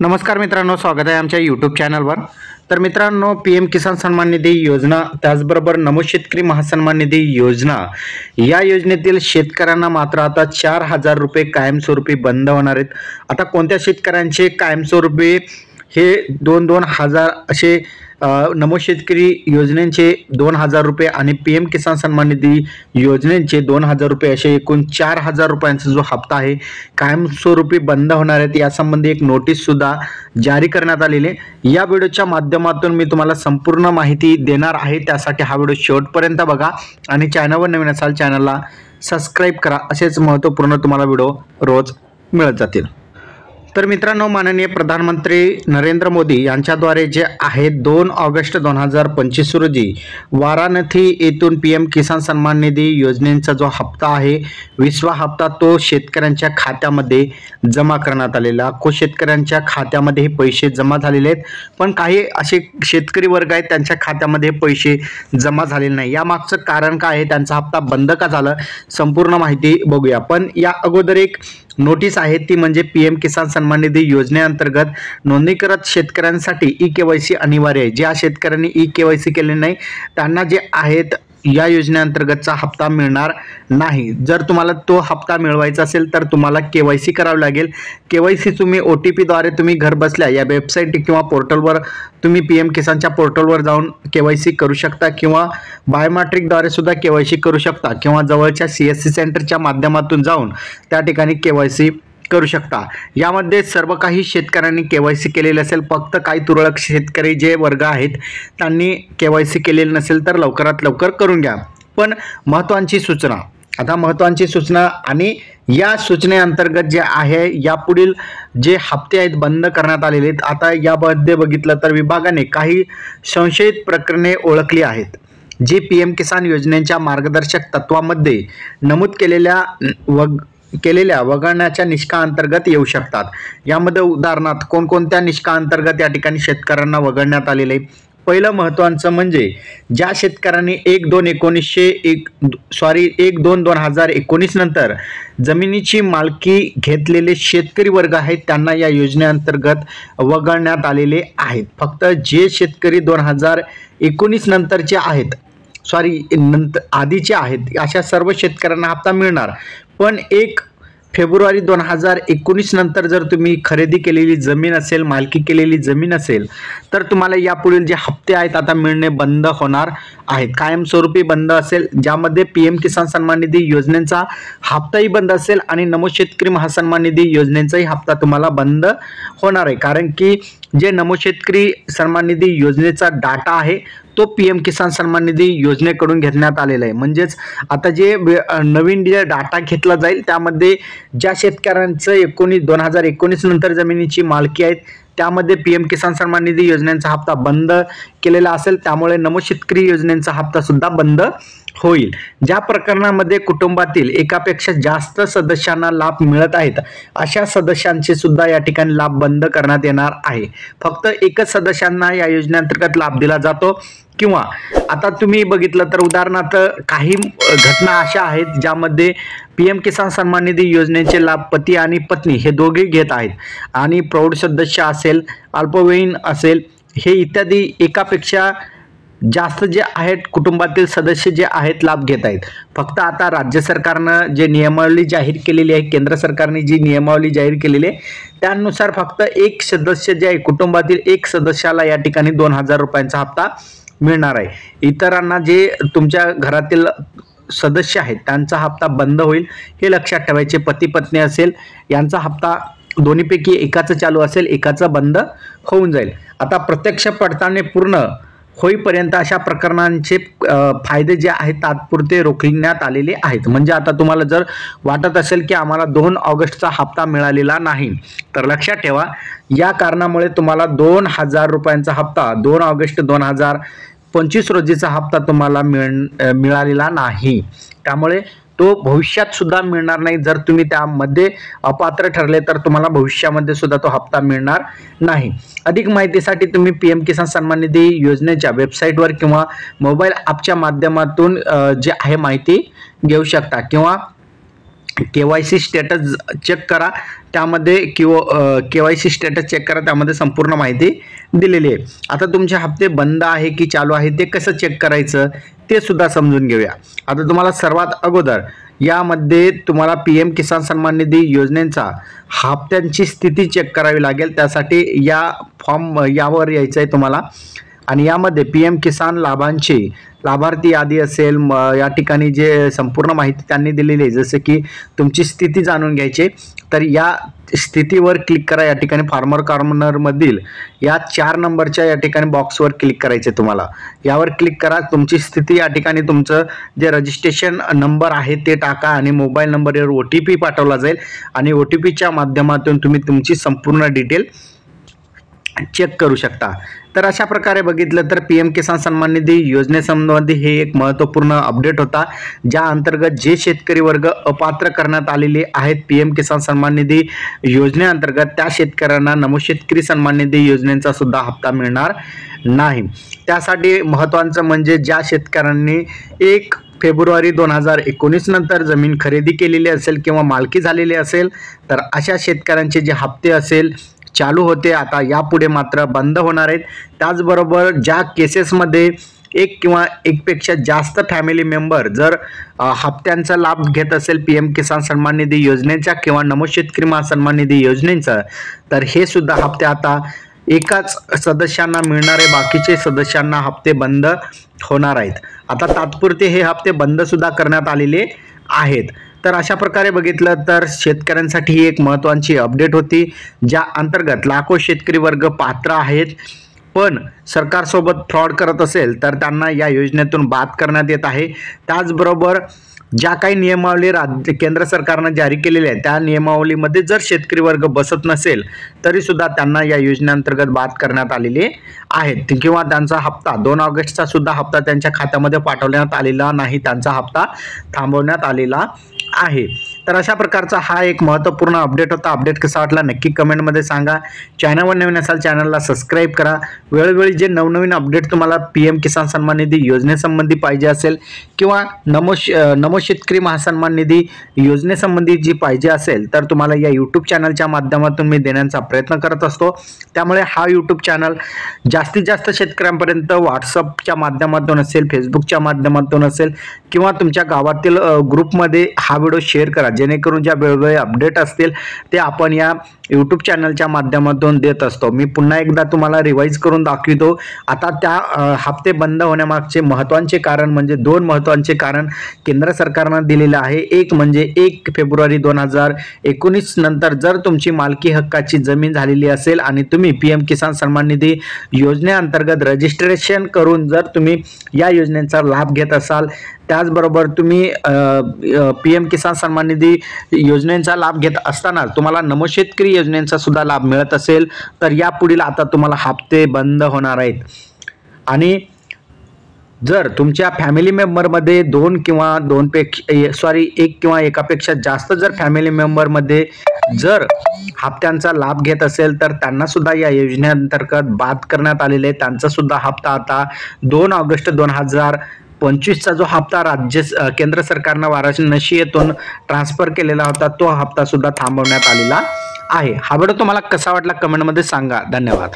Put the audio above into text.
नमस्कार मित्रांनो, स्वागत आहे आमच्या यूट्यूब चॅनलवर। तर मित्रांनो, पीएम किसान सन्मान निधी योजना त्याचबरोबर नमो शेतकरी महासन्मान निधी योजना या योजनेतील शेतकऱ्यांना मात्र आता 4,000 रुपये कायमस्वरूपी बंद होणार आहेत। आता कोणत्या शेतकऱ्यांचे कायमस्वरूपी हे 2,000 असे नमो शेतकरी योजनेचे 2,000 रुपये आणि पीएम किसान सन्मान निधी योजनेचे 2,000 रुपये असे एकूण 4,000 रुपयांचा जो हप्ता आहे कायमस्वरूपी बंद होणार आहे, यासंबंधी एक नोटीस सुद्धा जारी करण्यात आलेली आहे। या व्हिडिओच्या माध्यमातून मी तुम्हाला संपूर्ण माहिती देणार आहे, त्यासाठी हा व्हिडिओ शेवटपर्यंत बघा आणि चॅनलवर नवीन असाल चॅनलला सबस्क्राइब करा। असेच महत्त्वपूर्ण तुम्हाला व्हिडिओ रोज मिळत जातील। तर मित्रांनो, माननीय प्रधानमंत्री नरेंद्र मोदी यांच्याद्वारे जे आहे 2 ऑगस्ट 2025 रोजी वाराणसी येथून पीएम किसान सन्मान निधी योजनेचा जो हप्ता आहे 20वा हप्ता तो शेतकऱ्यांच्या खात्यामध्ये जमा करण्यात आलेला। शेतकऱ्यांच्या खात्यामध्ये हे पैसे जमा झालेले आहेत, पण काही असे शेतकरी वर्ग आहेत त्यांच्या खात्यामध्ये पैसे जमा झालेले नाही। या मागचं कारण काय आहे, त्यांचा हप्ता बंद का झाला, संपूर्ण माहिती बघूया। पण या अगोदर एक नोटीस आहे, ती म्हणजे पीएम किसान सन्मान निधी योजनेअंतर्गत नोंदणीकृत शेतकऱ्यांसाठी ई-केवायसी अनिवार्य आहे। ज्या शेतकऱ्यांनी ई-केवायसी केले नाही त्यांना जे आहेत या योजनेअंतर्गतचा हप्ता मिळणार नाही। जर तुम्हाला तो हप्ता मिळवायचा असेल तर तुम्हाला केवायसी करावी लागेल। केवायसी तुम्ही OTP द्वारे तुम्ही घर बसल्या या वेबसाईट किंवा पोर्टलवर तुम्ही पीएम किसानच्या पोर्टलवर जाऊन केवायसी करू शकता किंवा बायोमेट्रिक द्वारे सुद्धा केवायसी करू शकता किंवा जवळच्या CSC सेंटरच्या माध्यमातून जाऊन त्या ठिकाणी केवायसी करू शकता। यामध्ये सर्व काही शेतकऱ्यांनी केवायसी केलेले असेल, फक्त काही तुरळक शेतकरी जे वर्ग आहेत त्यांनी केवायसी केलेले नसेल तर लवकरात लवकर करून घ्या। पण महत्त्वाची सूचना, आता महत्त्वाची सूचना आणि या सूचनेअंतर्गत जे आहे यापुढील जे हप्ते आहेत बंद करण्यात आलेले आहेत। आता यामध्ये बघितलं तर विभागाने काही संशयित प्रकरणे ओळखली आहेत जी पीएम किसान योजनेच्या मार्गदर्शक तत्वामध्ये नमूद केलेल्या वगळण्याच्या निष्का अंतर्गत येऊ शकतात। यामध्ये उदाहरणार्थ कोणकोणत्या निष्का अंतर्गत या ठिकाणी शेतकऱ्यांना वगळण्यात आलेले आहे। पहिलं महत्त्वाचं म्हणजे ज्या शेतकऱ्यांनी 1/2/2019 नंतर जमिनीची मालकी घेतलेले शेतकरी वर्ग आहेत त्यांना या योजनेअंतर्गत वगळण्यात आलेले आहेत। फक्त जे शेतकरी 2019 नंतरचे आहेत, आधीचे आहेत अशा सर्व शेतकऱ्यांना हप्ता मिळणार। पण 1 फेब्रुवारी 2019 नंतर जर तुम्ही खरेदी केलेली जमीन असेल, मालकी केलेली जमीन असेल तर तुम्हाला यापुढील जे हप्ते आहेत आता मिळणे बंद होणार आहेत, कायमस्वरूपी बंद असेल। ज्यामध्ये पीएम किसान सन्मान निधी योजनेचा हप्ताही बंद असेल आणि नमो शेतकरी महासन्मान निधी योजनेचाही हप्ता तुम्हाला बंद होणार आहे। कारण की जे नमो शेतकरी सन्मान निधी योजनेचा डाटा आहे तो पीएम किसान सन्मान निधी योजनेकडून घेण्यात आलेला आहे। म्हणजेच आता जे नवीन जे डाटा घेतला जाईल त्यामध्ये ज्या शेतकऱ्यांचं 2019 नंतर जमिनीची मालकी आहेत त्यामध्ये पीएम किसान सन्मान निधी योजनेचा हप्ता बंद केलेला असेल, त्यामुळे नमो शेतकरी योजनेचा हप्ता सुद्धा बंद होईल। ज्या प्रकरणामध्ये कुटुंबातील एकापेक्षा जास्त सदस्यांना लाभ मिळत आहेत अशा सदस्यांचे सुद्धा या ठिकाणी लाभ बंद करण्यात येणार आहे। फक्त एकच सदस्यांना या योजनेअंतर्गत लाभ दिला जातो। किंवा आता तुम्ही बघितलं तर उदाहरणार्थ काही घटना अशा आहेत ज्यामध्ये पीएम किसान सन्मान निधी योजनेचे लाभ पती आणि पत्नी हे दोघे घेत आहेत आणि प्रौढ सदस्य असेल, अल्पवयीन असेल, हे इत्यादी एकापेक्षा जास्त जे आहेत कुटुंबातील सदस्य जे आहेत लाभ घेत आहेत। फक्त आता राज्य सरकारनं जे नियमावली जाहीर केलेली आहे, केंद्र सरकारने जी नियमावली जाहीर केलेली आहे त्यानुसार फक्त एक सदस्य जे आहे कुटुंबातील एक सदस्याला या ठिकाणी 2,000 रुपयांचा हप्ता मिळणार आहे। इतरांना जे तुमच्या घरातील सदस्य आहेत त्यांचा हप्ता बंद होईल, हे लक्षात ठेवायचे। पती पत्नी असेल यांचा हप्ता दोन्हीपैकी एकाचं चालू असेल, एकाचं बंद होऊन जाईल। आता प्रत्यक्ष पडताळणी पूर्ण होईपर्यंत अशा प्रकरणांचे फायदे जे आहेत तात्पुरते रोखण्यात आलेले आहेत। म्हणजे आता तुम्हाला जर वाटत असेल की आम्हाला 2 ऑगस्टचा हप्ता मिळालेला नाही तर लक्षात ठेवा, या कारणामुळे तुम्हाला 2,000 रुपयांचा हप्ता 2 ऑगस्ट 2025 रोजीचा हप्ता तुम्हाला मिळालेला नाही। त्यामुळे तो भविष्यात सुद्धा मिळणार नाही। जर तुम्ही त्यामध्ये अपात्र ठरले तर तुम्हाला भविष्यामध्ये सुद्धा तो हप्ता मिळणार नाही। अधिक माहितीसाठी तुम्ही पीएम किसान सन्मान निधी योजनेच्या वेबसाईटवर किंवा मोबाईल ॲपच्या माध्यमातून जे आहे माहिती घेऊ शकता किंवा KYC स्टेटस चेक करा, त्यामध्ये KYC स्टेटस चेक करा, त्यामध्ये संपूर्ण माहिती दिलेली आहे. आता तुमचे हप्ते बंद आहे की चालू आहे ते कसं चेक करायचं ते सुद्धा समजून घेऊया. आता तुम्हाला सर्वात अगोदर यामध्ये तुम्हाला PM किसान सन्मान निधी योजनेचा हप्त्यांची स्थिती चेक करावी लागेल. त्यासाठी या यावर यायचं आहे तुम्हाला आणि यामध्ये PM किसान लाभांची लाभार्थी यादी असेल, या ठिकाणी जे संपूर्ण माहिती त्यांनी दिलेली आहे, जसं की तुमची स्थिती जाणून घ्यायची, तर या स्थितीवर क्लिक करा. या ठिकाणी फार्मर कॉर्नरमधील या 4 नंबरच्या या ठिकाणी बॉक्सवर क्लिक करायचे तुम्हाला. यावर क्लिक करा. तुमची स्थिती या ठिकाणी तुमचं जे रजिस्ट्रेशन नंबर आहे ते टाका आणि मोबाईल नंबरवर OTP पाठवला जाईल आणि OTPच्या माध्यमातून तुम्ही तुमची संपूर्ण डिटेल चेक करू शकता. तर अशा प्रकारे बघितलं तर PM किसान सन्मान निधी योजनेसंबंधी हे एक महत्त्वपूर्ण अपडेट होता, ज्या अंतर्गत जे शेतकरी वर्ग अपात्र करण्यात आलेले आहेत PM किसान सन्मान निधी योजनेअंतर्गत, त्या शेतकऱ्यांना नमो शेतकरी सन्मान निधी योजनेचा सुद्धा हप्ता मिळणार नाही. त्यासाठी महत्त्वाचं म्हणजे ज्या शेतकऱ्यांनी 1 फेब्रुवारी 2019 नंतर जमीन खरेदी केलेली असेल किंवा मालकी झालेली असेल, तर अशा शेतकऱ्यांचे जे हप्ते असेल चालू होते, आता यापुढे मात्र बंद होणार आहेत. त्याचबरोबर ज्या केसेसमध्ये एक किंवा एकपेक्षा जास्त फॅमिली मेंबर जर हप्त्यांचा लाभ घेत असेल PM किसान सन्मान निधी योजनेचा किंवा नमो शेतकरी महासन्मान निधी योजनेचा, तर हे सुद्धा हप्ते आता एकाच सदस्यांना मिळणार आहे, बाकीचे सदस्यांना हप्ते बंद होणार आहेत. आता तात्पुरते हे हप्ते बंद सुद्धा करण्यात आलेले आहेत. तर अशा प्रकारे बघितलं तर शेतकऱ्यांसाठी ही एक महत्त्वाची अपडेट होती, ज्या अंतर्गत लाखो शेतकरी वर्ग पात्र आहेत, पण सरकारसोबत फ्रॉड करत असेल तर त्यांना या योजनेतून बाद करण्यात येत आहे. त्याचबरोबर ज्या काही नियमावली केंद्र सरकारनं जारी केलेल्या आहेत, त्या नियमावलीमध्ये जर शेतकरी वर्ग बसत नसेल तरी सुद्धा त्यांना या योजनेअंतर्गत बाद करण्यात आलेले आहेत किंवा त्यांचा हप्ता 2 ऑगस्टचा सुद्धा हप्ता त्यांच्या खात्यामध्ये पाठवण्यात आलेला नाही, त्यांचा हप्ता थांबवण्यात आलेला आहे. तर अशा प्रकारचा हा एक महत्त्वपूर्ण अपडेट होता. अपडेट कसा वाटला नक्की कमेंटमध्ये सांगा. चॅनलवर नवीन असाल चॅनलला सबस्क्राईब करा. वेळोवेळी जे नवनवीन अपडेट तुम्हाला PM किसान सन्मान निधी योजनेसंबंधी पाहिजे असेल किंवा नमो शेतकरी महासन्मान निधी योजनेसंबंधी जी पाहिजे असेल, तर तुम्हाला या YouTube चॅनलच्या माध्यमातून मी देण्याचा प्रयत्न करत असतो. त्यामुळे हा YouTube चॅनल जास्तीत जास्त शेतकऱ्यांपर्यंत WhatsAppच्या माध्यमातून असेल, फेसबुकच्या माध्यमातून असेल किंवा तुमच्या गावातील ग्रुपमध्ये हा व्हिडिओ शेअर करा, जेणेकरून ज्या वेळोवेळी अपडेट असतील ते आपण या YouTube चॅनलच्या माध्यमातून देत असतो. मी पुन्हा एकदा तुम्हाला रिवाइज करून दाखवितो. आता त्या हप्ते बंद होण्यामागचे महत्त्वाचे कारण म्हणजे 2 महत्त्वाचे कारण केंद्र सरकारनं दिलेलं आहे. एक म्हणजे 1 फेब्रुवारी 2019 नंतर जर तुमची मालकी हक्काची जमीन झालेली असेल आणि तुम्ही PM किसान सन्मान निधी योजनेअंतर्गत रजिस्ट्रेशन करून जर तुम्ही या योजनेचा लाभ घेत असाल, त्याचबरोबर तुम्ही PM किसान सन्मान निधी योजनेचा लाभ घेत असताना तुम्हाला नमो शेतकरी योजनेचा सुद्धा लाभ मिळत असेल, तर यापुढील आता तुम्हाला हप्ते बंद होणार आहेत. आणि जर तुमच्या फॅमिली मेंबरमध्ये 1 किंवा एकापेक्षा जास्त जर फॅमिली मेंबरमध्ये जर हप्त्यांचा लाभ घेत असेल, तर त्यांना सुद्धा या योजनेअंतर्गत बाद करण्यात आलेले आहे. त्यांचा सुद्धा हप्ता आता 2 ऑगस्ट 2025चा जो हप्ता केंद्र सरकारनं वाराणसी येथून ट्रान्सफर केलेला होता, तो हप्ता सुद्धा थांबवण्यात आलेला आहे. हा व्हिडिओ तुम्हाला कसा वाटला कमेंटमध्ये सांगा. धन्यवाद.